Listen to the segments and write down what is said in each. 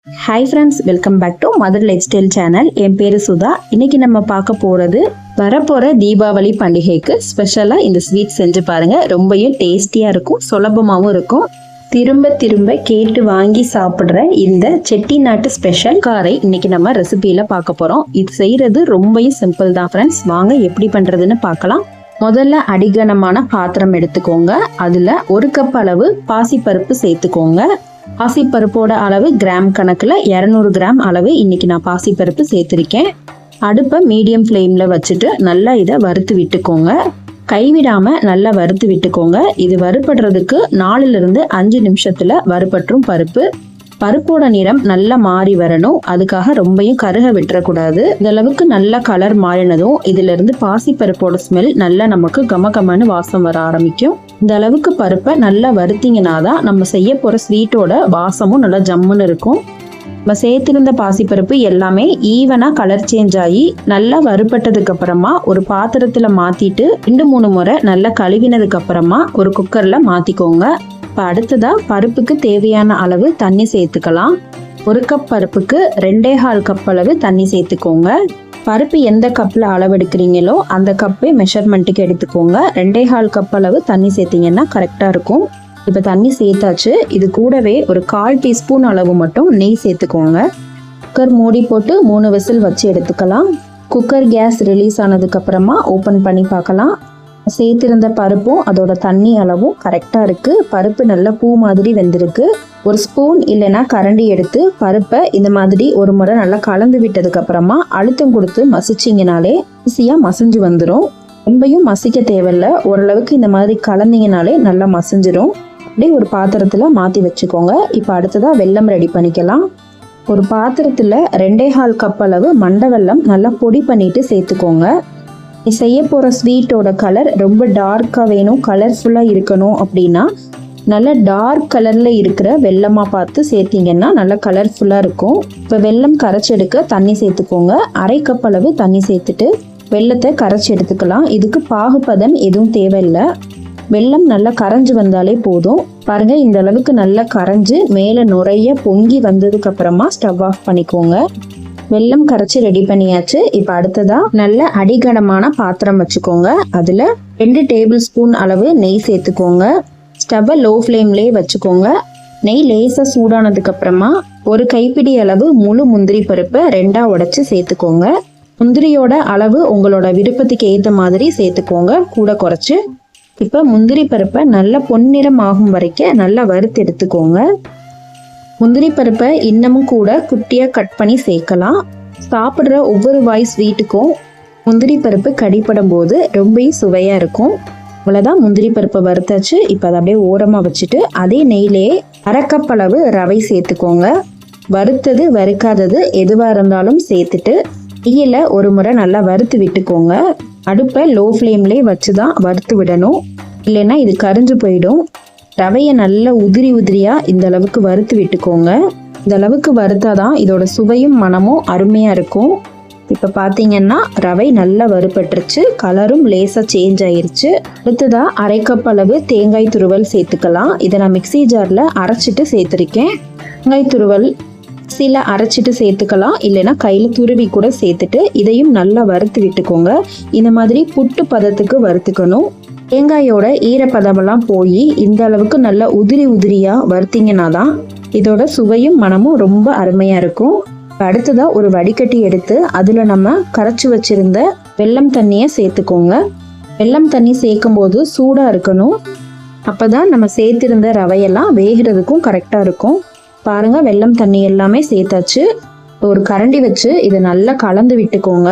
Hi friends, welcome back to mother lifestyle channel. என் பேரு சுதா. இன்னைக்கு நம்ம பார்க்க போறது வரப்போற தீபாவளி பண்டிகைக்கு ஸ்பெஷலா இந்த ஸ்வீட் செஞ்சு பாருங்க. ரொம்பவும் டேஸ்டியா இருக்கும், சுலபமாகவும் இருக்கும். திரும்ப திரும்ப கேட்டு வாங்கி சாப்பிட்ற இந்த செட்டிநாட்டு ஸ்பெஷல் காரை இன்னைக்கு நம்ம ரெசிபியில பார்க்க போறோம். இது செய்யறது ரொம்பவும் சிம்பிள் தான் ஃப்ரெண்ட்ஸ். வாங்க எப்படி பண்றதுன்னு பார்க்கலாம். முதல்ல அடிகனமான பாத்திரம் எடுத்துக்கோங்க. அதுல 1 கப் அளவு பாசிப்பருப்பு சேர்த்துக்கோங்க. பாசிப்பருப்போட அளவு கிராம் கணக்குல 200 கிராம் அளவு இன்னைக்கு நான் பாசிப்பருப்பு சேர்த்திருக்கேன். அடுப்பை மீடியம் ஃப்ளேம்ல வச்சுட்டு நல்லா இதை வறுத்து விட்டுக்கோங்க. கைவிடாம நல்லா வறுத்து விட்டுக்கோங்க. இது வறுபடுறதுக்கு 4 to 5 நிமிஷத்துல வறுபற்றும் பருப்பு. பருப்போட நிறம் நல்லா மாறி வரணும். அதுக்காக ரொம்பவும் கருக விட்டுறக்கூடாது. இந்த அளவுக்கு நல்ல கலர் மாறினதும் இதுல இருந்து பாசி பருப்போட ஸ்மெல் நல்லா நமக்கு கமகமன்னு வாசம் வர ஆரம்பிக்கும். இந்த அளவுக்கு பருப்பை நல்லா வறுத்தீங்கன்னா தான் நம்ம செய்ய போற ஸ்வீட்டோட வாசமும் நல்லா ஜம்முன்னு இருக்கும். நம்ம சேர்த்திருந்த பாசிப்பருப்பு எல்லாமே ஈவனா கலர் சேஞ்ச் ஆகி நல்லா வறுபட்டதுக்கு அப்புறமா ஒரு பாத்திரத்துல மாத்திட்டு 2-3 முறை நல்லா கழுவினதுக்கு அப்புறமா ஒரு குக்கர்ல மாத்திக்கோங்க. இப்போ அடுத்ததா பருப்புக்கு தேவையான அளவு தண்ணி சேர்த்துக்கலாம். 1 கப் பருப்புக்கு 2.25 கப் அளவு தண்ணி சேர்த்துக்கோங்க. பருப்பு எந்த கப்பில் அளவெடுக்கிறீங்களோ அந்த கப்பே மெஷர்மெண்ட்டுக்கு எடுத்துக்கோங்க. 2.25 கப் அளவு தண்ணி சேர்த்தீங்கன்னா கரெக்டாக இருக்கும். இப்போ தண்ணி சேர்த்தாச்சு. இது கூடவே ஒரு 1/4 டீஸ்பூன் அளவு மட்டும் நெய் சேர்த்துக்கோங்க. குக்கர் மூடி போட்டு 3 விசில் வச்சு எடுத்துக்கலாம். குக்கர் கேஸ் ரிலீஸ் ஆனதுக்கு அப்புறமா ஓப்பன் பண்ணி பார்க்கலாம். சேர்த்திருந்த பருப்பும் அதோட தண்ணி அளவும் கரெக்டாக இருக்குது. பருப்பு நல்லா பூ மாதிரி வெந்திருக்கு. ஒரு ஸ்பூன் இல்லைன்னா கரண்டி எடுத்து பருப்பை இந்த மாதிரி ஒரு முறை நல்லா கலந்து விட்டதுக்கு அப்புறமா அழுத்தம் கொடுத்து மசிச்சிங்கனாலே ஈஸியாக மசிஞ்சு வந்துடும். ரொம்பையும் மசிக்க தேவையில்லை. ஓரளவுக்கு இந்த மாதிரி கலந்தீங்கனாலே நல்லா மசிஞ்சிடும். அப்படியே ஒரு பாத்திரத்தில் மாற்றி வச்சுக்கோங்க. இப்போ அடுத்ததாக வெல்லம் ரெடி பண்ணிக்கலாம். ஒரு பாத்திரத்தில் 2.25 கப் அளவு மண்டை வெல்லம் நல்லா பொடி பண்ணிட்டு சேர்த்துக்கோங்க. செய்ய போகிற ஸ்வீட்டோட கலர் ரொம்ப டார்க்காக வேணும், கலர்ஃபுல்லாக இருக்கணும் அப்படின்னா நல்ல டார்க் கலரில் இருக்கிற வெல்லமாக பார்த்து சேர்த்திங்கன்னா நல்லா கலர்ஃபுல்லாக இருக்கும். இப்போ வெல்லம் கரைச்சி எடுக்க தண்ணி சேர்த்துக்கோங்க. 1/2 கப் அளவு தண்ணி சேர்த்துட்டு வெல்லத்தை கரைச்சி எடுத்துக்கலாம். இதுக்கு பாகுபதம் எதுவும் தேவையில்லை. வெல்லம் நல்லா கரைஞ்சி வந்தாலே போதும். பாருங்கள், இந்த அளவுக்கு நல்லா கரைஞ்சி மேலே நுரைய பொங்கி வந்ததுக்கு அப்புறமா ஸ்டவ் ஆஃப் பண்ணிக்கோங்க. வெல்லம் கரைச்சி ரெடி பண்ணியாச்சு. இப்போ அடுத்ததா நல்ல அடிகனமான பாத்திரம் வச்சுக்கோங்க. அதுல 2 டேபிள் ஸ்பூன் அளவு நெய் சேர்த்துக்கோங்க. ஸ்டவ்வை லோ ஃப்ளேம்லேயே வச்சுக்கோங்க. நெய் லேசா சூடானதுக்கு அப்புறமா ஒரு கைப்பிடி அளவு முழு முந்திரி பருப்பை 2ஆ உடைச்சு சேர்த்துக்கோங்க. முந்திரியோட அளவு உங்களோட விருப்பத்துக்கு ஏற்ற மாதிரி சேர்த்துக்கோங்க, கூட குறைச்சு. இப்போ முந்திரி பருப்பை நல்லா பொன்னிறம் ஆகும் வரைக்கும் நல்லா வறுத்து எடுத்துக்கோங்க. முந்திரி பருப்பை இன்னமும் கூட குட்டியாக கட் பண்ணி சேர்க்கலாம். சாப்பிட்ற ஒவ்வொரு வாய் ஸ்வீட்டுக்கும் முந்திரி பருப்பு கடிப்படும் போது ரொம்ப சுவையாக இருக்கும். இவ்வளோதான், முந்திரி பருப்பை வறுத்தாச்சு. இப்போ அதை அப்படியே ஓரமாக வச்சுட்டு அதே நெய்லேயே 1/2 கப் அளவு ரவை சேர்த்துக்கோங்க. வறுத்தது வறுக்காதது எதுவாக இருந்தாலும் சேர்த்துட்டு நெய்யில் ஒரு முறை நல்லா வறுத்து விட்டுக்கோங்க. அடுப்பை லோ ஃப்ளேம்லேயே வச்சு தான் வறுத்து விடணும், இல்லைன்னா இது கரிஞ்சு போயிடும். ரவையை நல்லா உதிரியாக இந்த அளவுக்கு வறுத்து விட்டுக்கோங்க. இந்த அளவுக்கு வறுத்தாதான் இதோட சுவையும் மனமும் அருமையாக இருக்கும். இப்போ பார்த்தீங்கன்னா ரவை நல்லா வறுபட்டுருச்சு, கலரும் லேசாக சேஞ்ச் ஆயிருச்சு. அடுத்ததாக 1/2 கப் அளவு தேங்காய் துருவல் சேர்த்துக்கலாம். இதை நான் மிக்ஸி ஜாரில் அரைச்சிட்டு சேர்த்துருக்கேன். தேங்காய் துருவல் மிக்ஸியில் அரைச்சிட்டு சேர்த்துக்கலாம், இல்லைன்னா கையில் துருவி கூட சேர்த்துட்டு இதையும் நல்லா வறுத்து விட்டுக்கோங்க. இந்த மாதிரி புட்டு பதத்துக்கு வறுத்துக்கணும். தேங்காயோட ஈரப்பதமெல்லாம் போய் இந்த அளவுக்கு நல்லா உதிரியாக வறுத்தீங்கன்னா தான் இதோட சுவையும் மனமும் ரொம்ப அருமையாக இருக்கும். அடுத்ததாக ஒரு வடிகட்டி எடுத்து அதில் நம்ம கரைச்சி வச்சிருந்த வெல்லம் தண்ணியை சேர்த்துக்கோங்க. வெல்லம் தண்ணி சேர்க்கும் போது சூடாக இருக்கணும். அப்போ தான் நம்ம சேர்த்திருந்த ரவையெல்லாம் வேகிறதுக்கும் கரெக்டாக இருக்கும். பாருங்கள், வெல்லம் தண்ணி எல்லாமே சேர்த்தாச்சு. ஒரு கரண்டி வச்சு இதை நல்லா கலந்து விட்டுக்கோங்க.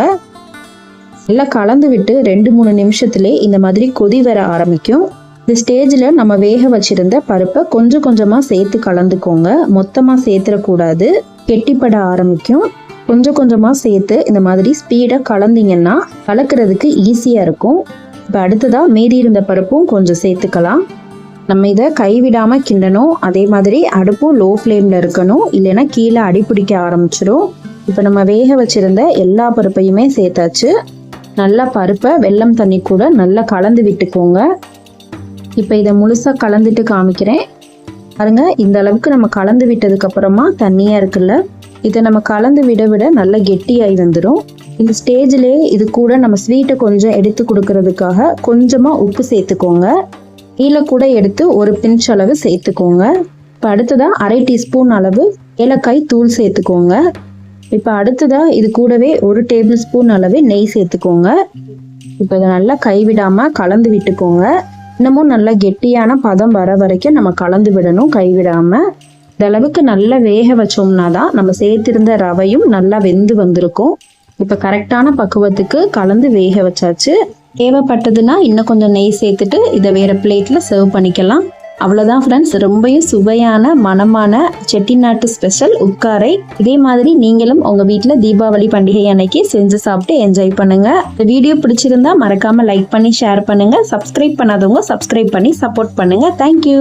நல்லா கலந்து விட்டு 2-3 நிமிஷத்துலே இந்த மாதிரி கொதி வர ஆரம்பிக்கும். இந்த ஸ்டேஜில் நம்ம வேக வச்சிருந்த பருப்பை கொஞ்சம் கொஞ்சமாக சேர்த்து கலந்துக்கோங்க. மொத்தமாக சேர்த்துடக்கூடாது, கெட்டிப்பட ஆரம்பிக்கும். கொஞ்சம் கொஞ்சமாக சேர்த்து இந்த மாதிரி ஸ்பீடாக கலந்தீங்கன்னா கலக்கிறதுக்கு ஈஸியாக இருக்கும். இப்போ அடுத்ததாக மீதி இருந்த பருப்பும் கொஞ்சம் சேர்த்துக்கலாம். நம்ம இதை கைவிடாமல் கிண்டணும். அதே மாதிரி அடுப்பும் லோ ஃப்ளேமில் இருக்கணும், இல்லைன்னா கீழே அடிப்பிடிக்க ஆரம்பிச்சிடும். இப்போ நம்ம வேக வச்சிருந்த எல்லா பருப்பையுமே சேர்த்தாச்சு. நல்லா பருப்பை வெல்லம் தண்ணி கூட நல்லா கலந்து விட்டுக்கோங்க. இப்போ இதை முழுசாக கலந்துட்டு காமிக்கிறேன். பாருங்க, இந்த அளவுக்கு நம்ம கலந்து விட்டதுக்கு அப்புறமா தண்ணியா இருக்குல்ல, இதை நம்ம கலந்து விட விட நல்லா கெட்டியாகி வந்துடும். இந்த ஸ்டேஜ்லேயே இது கூட நம்ம ஸ்வீட்டை கொஞ்சம் எடுத்து கொடுக்கறதுக்காக கொஞ்சமாக உப்பு சேர்த்துக்கோங்க. கீழே கூட எடுத்து ஒரு பிஞ்ச் அளவு சேர்த்துக்கோங்க. இப்போ அடுத்ததாக 1/2 டீஸ்பூன் அளவு ஏலக்காய் தூள் சேர்த்துக்கோங்க. இப்போ அடுத்ததாக இது கூடவே 1 டேபிள் ஸ்பூன் அளவு நெய் சேர்த்துக்கோங்க. இப்போ இதை நல்லா கைவிடாமல் கலந்து விட்டுக்கோங்க. இன்னமும் நல்லா கெட்டியான பதம் வர வரைக்கும் நம்ம கலந்து விடணும் கைவிடாமல். இந்த அளவுக்கு நல்லா வேக வச்சோம்னா தான் நம்ம சேர்த்திருந்த ரவையும் நல்லா வெந்து வந்திருக்கும். இப்போ கரெக்டான பக்குவத்துக்கு கலந்து வேக வச்சாச்சு. தேவைப்பட்டதுன்னா இன்னும் கொஞ்சம் நெய் சேர்த்துட்டு இதை வேறு பிளேட்டில் சர்வ் பண்ணிக்கலாம். அவ்வளோதான் ஃப்ரெண்ட்ஸ், ரொம்பவும் சுவையான மணமான செட்டிநாட்டு ஸ்பெஷல் உட்காரை. இதே மாதிரி நீங்களும் உங்கள் வீட்டில் தீபாவளி பண்டிகை அன்னைக்கு செஞ்சு சாப்பிட்டு என்ஜாய் பண்ணுங்கள். இந்த வீடியோ பிடிச்சிருந்தா மறக்காமல் லைக் பண்ணி ஷேர் பண்ணுங்கள். சப்ஸ்கிரைப் பண்ணாதவங்க சப்ஸ்கிரைப் பண்ணி சப்போர்ட் பண்ணுங்கள். தேங்க்யூ.